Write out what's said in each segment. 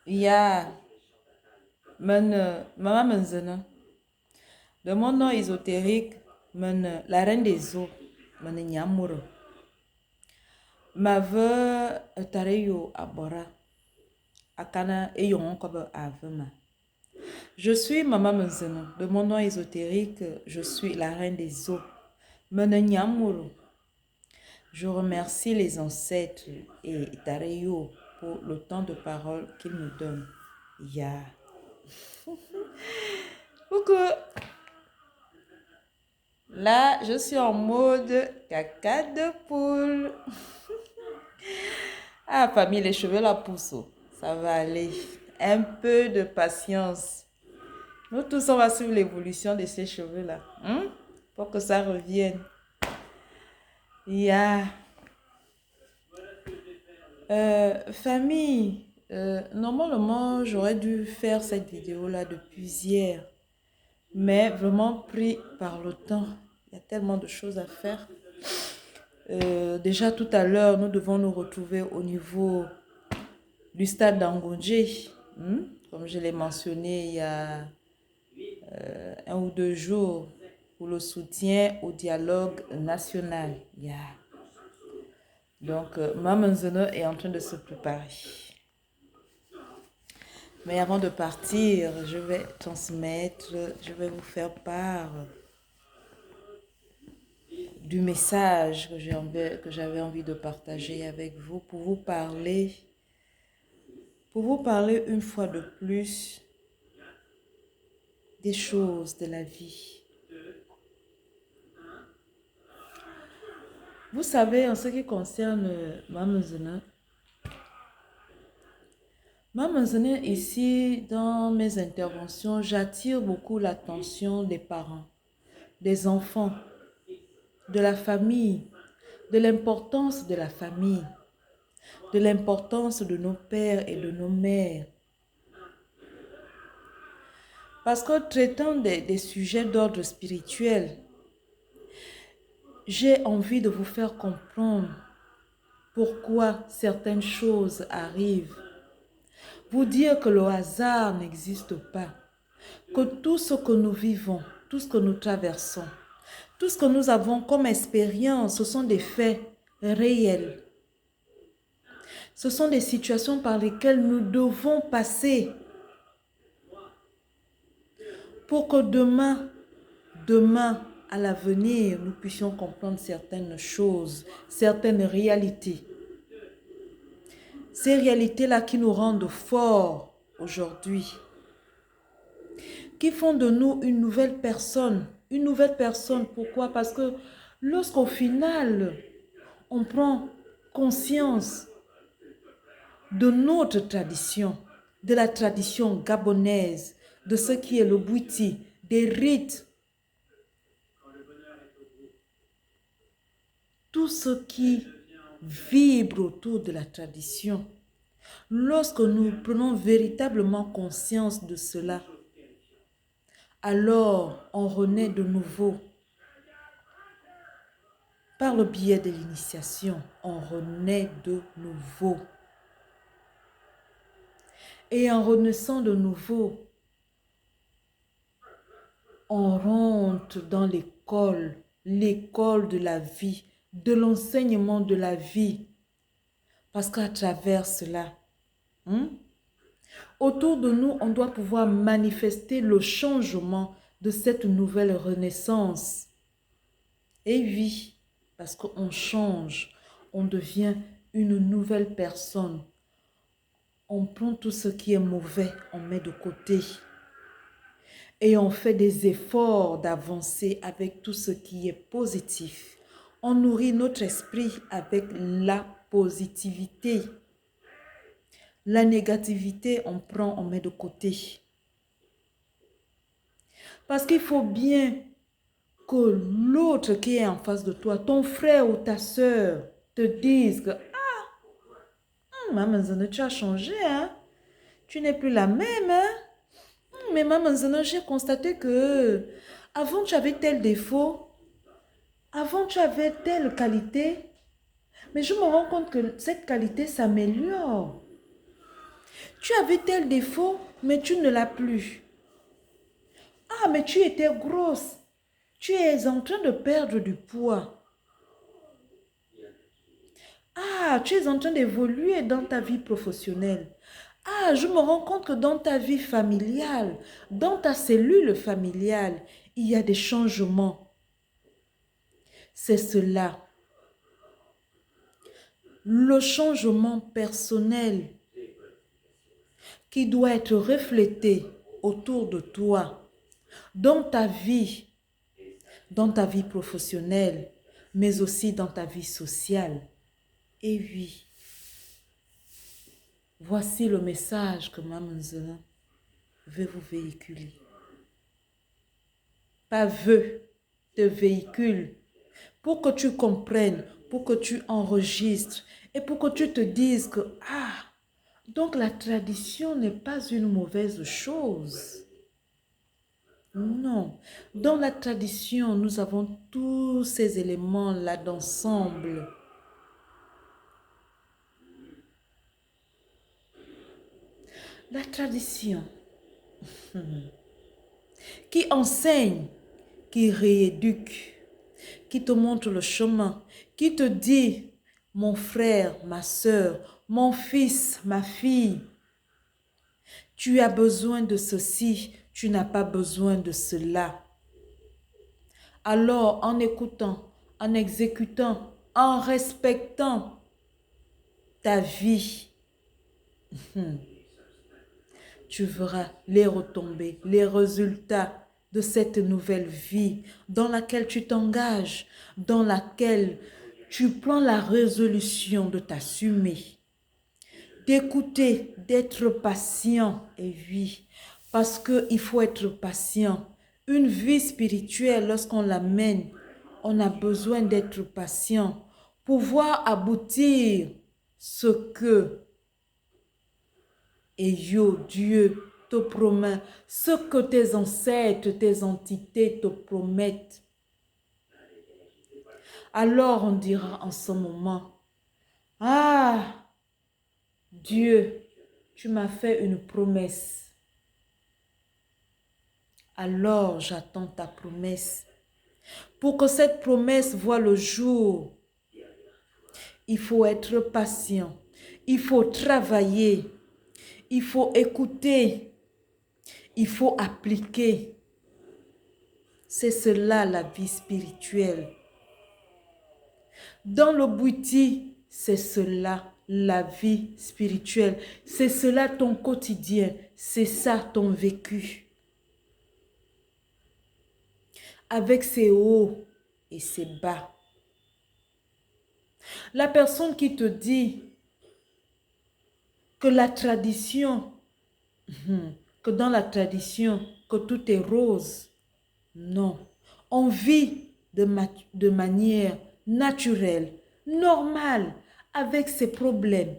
Ya, maman menzene. De mon nom ésotérique, la reine des eaux, nyamuro. Ma veu tareyo abora. Akana eyon kobe avema. Je suis maman menzene. De mon nom ésotérique, je suis la reine des eaux. Nyamuro. Je remercie les ancêtres et tareyo pour le temps de parole qu'ils me donnent. Ya. Coucou. Là, je suis en mode caca de poule. Ah, famille, les cheveux la poussent. Ça va aller. Un peu de patience. Nous tous, on va suivre l'évolution de ces cheveux-là. Pour que ça revienne. Yeah. Famille, normalement, j'aurais dû faire cette vidéo-là depuis hier. Mais vraiment pris par le temps. Il y a tellement de choses à faire. Déjà tout à l'heure, nous devons nous retrouver au niveau du stade d'Angonje. Comme je l'ai mentionné il y a 1 ou 2 jours, pour le soutien au dialogue national. Yeah. Donc, Maman Zeno est en train de se préparer. Mais avant de partir, je vais transmettre, je vais vous faire part du message que j'avais envie de partager avec vous pour vous parler une fois de plus des choses de la vie. Vous savez, en ce qui concerne Maman Zene, ici, dans mes interventions, j'attire beaucoup l'attention des parents, des enfants, de la famille, de l'importance de la famille, de l'importance de nos pères et de nos mères. Parce que traitant des sujets d'ordre spirituel, j'ai envie de vous faire comprendre pourquoi certaines choses arrivent. Vous dire que le hasard n'existe pas, que tout ce que nous vivons, tout ce que nous traversons, tout ce que nous avons comme expérience, ce sont des faits réels. Ce sont des situations par lesquelles nous devons passer pour que demain, à l'avenir, nous puissions comprendre certaines choses, certaines réalités. Ces réalités-là qui nous rendent forts aujourd'hui, qui font de nous une nouvelle personne. Une nouvelle personne, pourquoi? Parce que lorsqu'au final, on prend conscience de notre tradition, de la tradition gabonaise, de ce qui est le bouti, des rites, tout ce qui vibre autour de la tradition. Lorsque nous prenons véritablement conscience de cela, alors on renaît de nouveau. Par le biais de l'initiation, on renaît de nouveau. Et en renaissant de nouveau, on rentre dans l'école de la vie, de l'enseignement de la vie. Parce qu'à travers cela, autour de nous, on doit pouvoir manifester le changement de cette nouvelle renaissance. Et oui, parce qu'on change, on devient une nouvelle personne. On prend tout ce qui est mauvais, on met de côté. Et on fait des efforts d'avancer avec tout ce qui est positif. On nourrit notre esprit avec la positivité. La négativité, on prend, on met de côté. Parce qu'il faut bien que l'autre qui est en face de toi, ton frère ou ta soeur, te dise que Maman Zene, tu as changé, hein? Tu n'es plus la même, hein? Mais Maman Zene, j'ai constaté que avant tu avais tel défaut, avant tu avais telle qualité, mais je me rends compte que cette qualité s'améliore. Tu avais tel défaut, mais tu ne l'as plus. Ah, mais tu étais grosse. Tu es en train de perdre du poids. Ah, tu es en train d'évoluer dans ta vie professionnelle. Ah, je me rends compte que dans ta vie familiale, dans ta cellule familiale, il y a des changements. C'est cela. Le changement personnel qui doit être reflété autour de toi, dans ta vie professionnelle, mais aussi dans ta vie sociale. Et oui, voici le message que Maman Zena veut vous véhiculer. Pas veut, te véhicule pour que tu comprennes, pour que tu enregistres et pour que tu te dises que, ah, donc la tradition n'est pas une mauvaise chose. Non, dans la tradition, nous avons tous ces éléments-là d'ensemble. La tradition qui enseigne, qui rééduque, qui te montre le chemin, qui te dit, mon frère, ma soeur, mon fils, ma fille, tu as besoin de ceci, tu n'as pas besoin de cela. Alors, en écoutant, en exécutant, en respectant ta vie, tu verras les retombées, les résultats de cette nouvelle vie dans laquelle tu t'engages, dans laquelle tu prends la résolution de t'assumer, d'écouter, d'être patient. Et oui, parce qu'il faut être patient. Une vie spirituelle, lorsqu'on l'amène, on a besoin d'être patient pour voir aboutir ce que Dieu te promet, ce que tes ancêtres, tes entités te promettent. Alors on dira en ce moment, ah, Dieu, tu m'as fait une promesse. Alors j'attends ta promesse. Pour que cette promesse voie le jour, il faut être patient, il faut travailler, il faut écouter, il faut appliquer. C'est cela la vie spirituelle. Dans le bouti, c'est cela la vie spirituelle. C'est cela ton quotidien. C'est ça ton vécu. Avec ses hauts et ses bas. La personne qui te dit que la tradition, que dans la tradition, que tout est rose. Non. On vit de manière naturelle, normale, avec ses problèmes,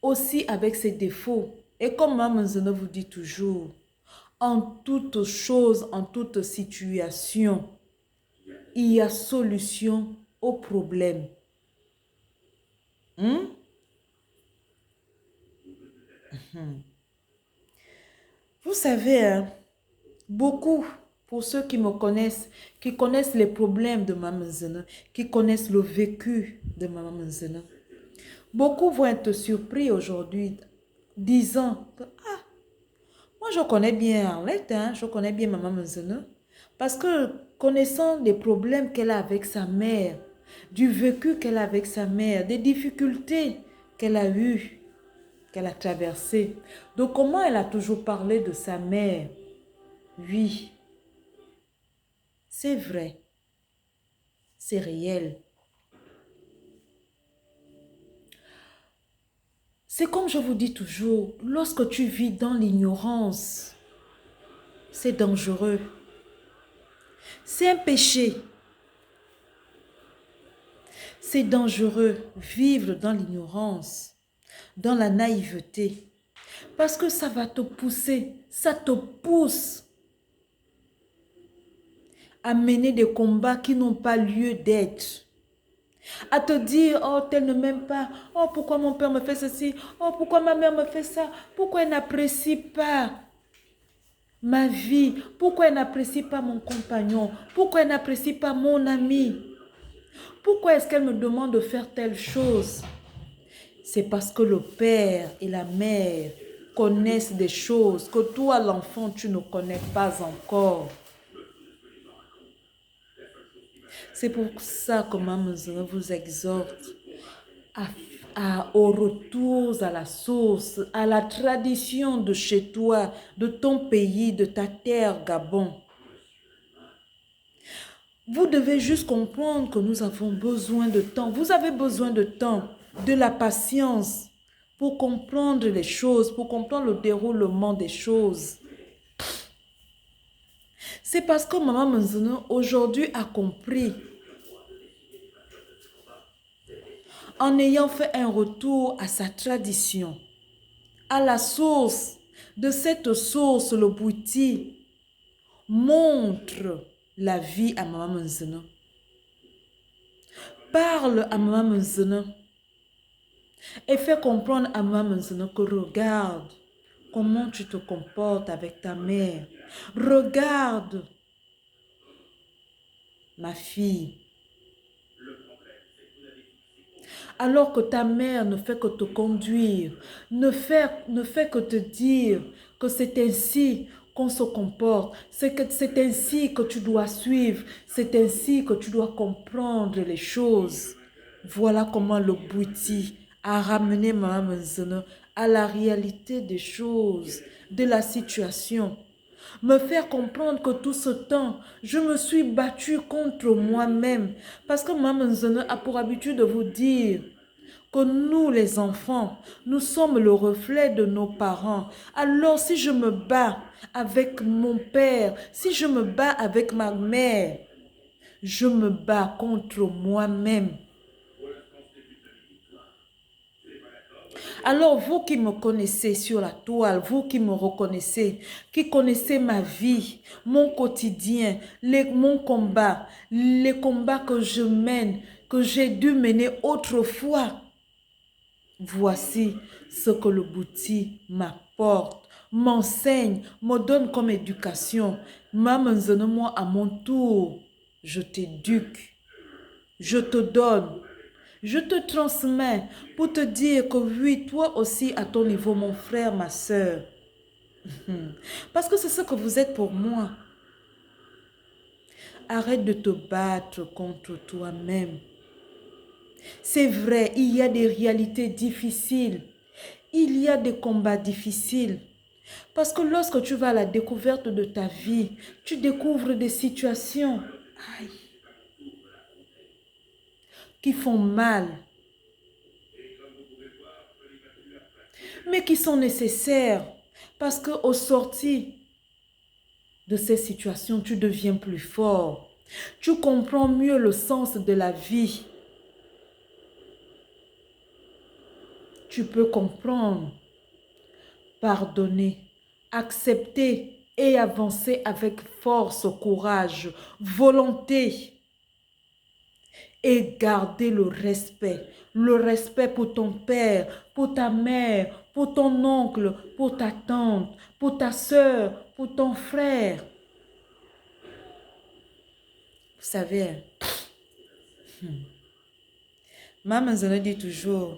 aussi avec ses défauts. Et comme Maman Zena vous dit toujours, en toute chose, en toute situation, il y a solution au problème. Vous savez, hein, beaucoup, pour ceux qui me connaissent, qui connaissent les problèmes de Maman Zena, qui connaissent le vécu de Maman Zena, beaucoup vont être surpris aujourd'hui, disant que, ah, moi je connais bien Arlette, hein, je connais bien Maman Zena, parce que connaissant les problèmes qu'elle a avec sa mère, du vécu qu'elle a avec sa mère, des difficultés qu'elle a eues, qu'elle a traversées, de comment elle a toujours parlé de sa mère. Oui, c'est vrai, c'est réel. C'est comme je vous dis toujours, lorsque tu vis dans l'ignorance, c'est dangereux. C'est un péché. C'est dangereux vivre dans l'ignorance, dans la naïveté, parce que ça va te pousser, ça te pousse à mener des combats qui n'ont pas lieu d'être. À te dire, oh, tel ne m'aime pas. Oh, pourquoi mon père me fait ceci? Oh, pourquoi ma mère me fait ça? Pourquoi elle n'apprécie pas ma vie? Pourquoi elle n'apprécie pas mon compagnon? Pourquoi elle n'apprécie pas mon ami? Pourquoi est-ce qu'elle me demande de faire telle chose? C'est parce que le père et la mère connaissent des choses que toi, l'enfant, tu ne connais pas encore. C'est pour ça que Maman Zéna vous exhorte au retour à la source, à la tradition de chez toi, de ton pays, de ta terre, Gabon. Vous devez juste comprendre que nous avons besoin de temps. Vous avez besoin de temps, de la patience pour comprendre les choses, pour comprendre le déroulement des choses. C'est parce que Maman Manzano aujourd'hui a compris, en ayant fait un retour à sa tradition, à la source. De cette source, le Bouti montre la vie à Maman Manzano. Parle à Maman Manzano et fait comprendre à Maman Manzano que regarde comment tu te comportes avec ta mère. Regarde, ma fille. Alors que ta mère ne fait que te conduire, ne fait que te dire que c'est ainsi qu'on se comporte, c'est ainsi que tu dois suivre, c'est ainsi que tu dois comprendre les choses. Voilà comment le Bouti a ramené Maman Zeno à la réalité des choses, de la situation. Me faire comprendre que tout ce temps, je me suis battue contre moi-même. Parce que Maman Zeno a pour habitude de vous dire que nous, les enfants, nous sommes le reflet de nos parents. Alors, si je me bats avec mon père, si je me bats avec ma mère, je me bats contre moi-même. Alors, vous qui me connaissez sur la toile, vous qui me reconnaissez, qui connaissez ma vie, mon quotidien, mon combat, les combats que je mène, que j'ai dû mener autrefois, voici ce que le Bouti m'apporte, m'enseigne, me donne comme éducation. Moi, à mon tour, je t'éduque, je te donne. Je te transmets pour te dire que oui, toi aussi à ton niveau, mon frère, ma soeur. Parce que c'est ce que vous êtes pour moi. Arrête de te battre contre toi-même. C'est vrai, il y a des réalités difficiles. Il y a des combats difficiles. Parce que lorsque tu vas à la découverte de ta vie, tu découvres des situations aïe, qui font mal, mais qui sont nécessaires. Parce qu'au sorti de ces situations, tu deviens plus fort. Tu comprends mieux le sens de la vie. Tu peux comprendre, pardonner, accepter et avancer avec force, courage, volonté. Et garder le respect. Le respect pour ton père, pour ta mère, pour ton oncle, pour ta tante, pour ta soeur, pour ton frère. Vous savez, Maman Zana dit toujours,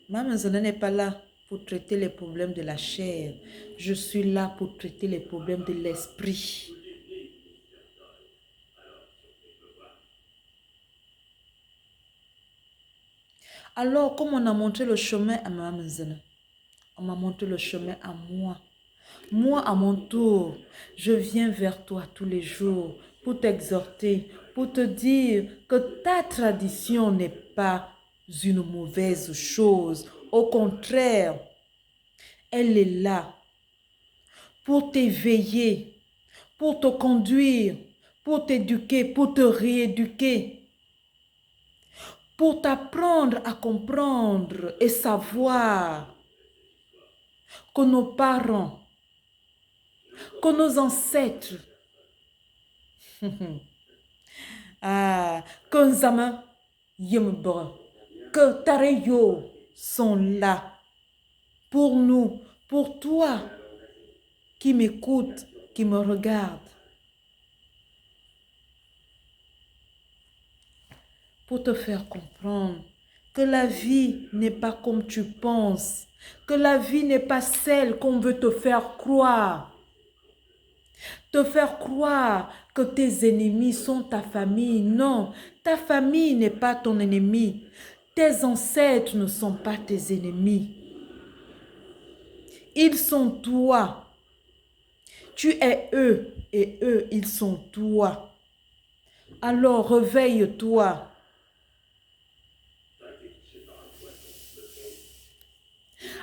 Maman Zana n'est pas là pour traiter les problèmes de la chair. Je suis là pour traiter les problèmes de l'esprit. Alors, comme on a montré le chemin à Maman Zana, on m'a montré le chemin à moi. Moi, à mon tour, je viens vers toi tous les jours pour t'exhorter, pour te dire que ta tradition n'est pas une mauvaise chose. Au contraire, elle est là pour t'éveiller, pour te conduire, pour t'éduquer, pour te rééduquer, pour t'apprendre à comprendre et savoir que nos parents, que nos ancêtres, que Nzama Yembre, que Tareyo sont là pour nous, pour toi qui m'écoute, qui me regarde, pour te faire comprendre que la vie n'est pas comme tu penses, que la vie n'est pas celle qu'on veut te faire croire. Te faire croire que tes ennemis sont ta famille. Non, ta famille n'est pas ton ennemi. Tes ancêtres ne sont pas tes ennemis. Ils sont toi. Tu es eux et eux, ils sont toi. Alors réveille-toi.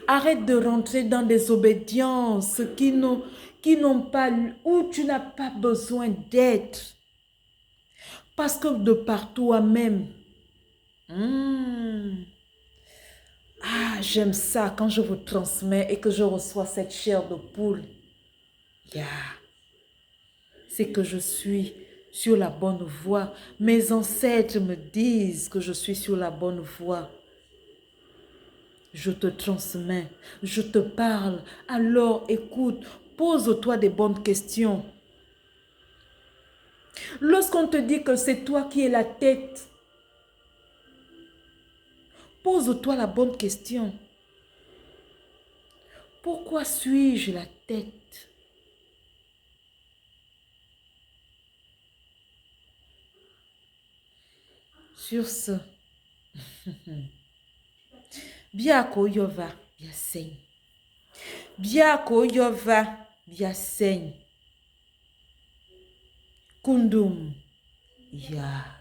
Arrête de rentrer dans des obédiences qui n'ont pas, où tu n'as pas besoin d'être. Parce que de par toi-même, j'aime ça quand je vous transmets et que je reçois cette chair de poule. C'est que je suis sur la bonne voie. Mes ancêtres me disent que je suis sur la bonne voie. Je te transmets, je te parle. Alors écoute, pose-toi des bonnes questions. Lorsqu'on te dit que c'est toi qui es la tête, pose-toi la bonne question. Pourquoi suis-je la tête? Sur ce, biako yova, biaseigne. Biako yova, biaseigne. Kundum, ya.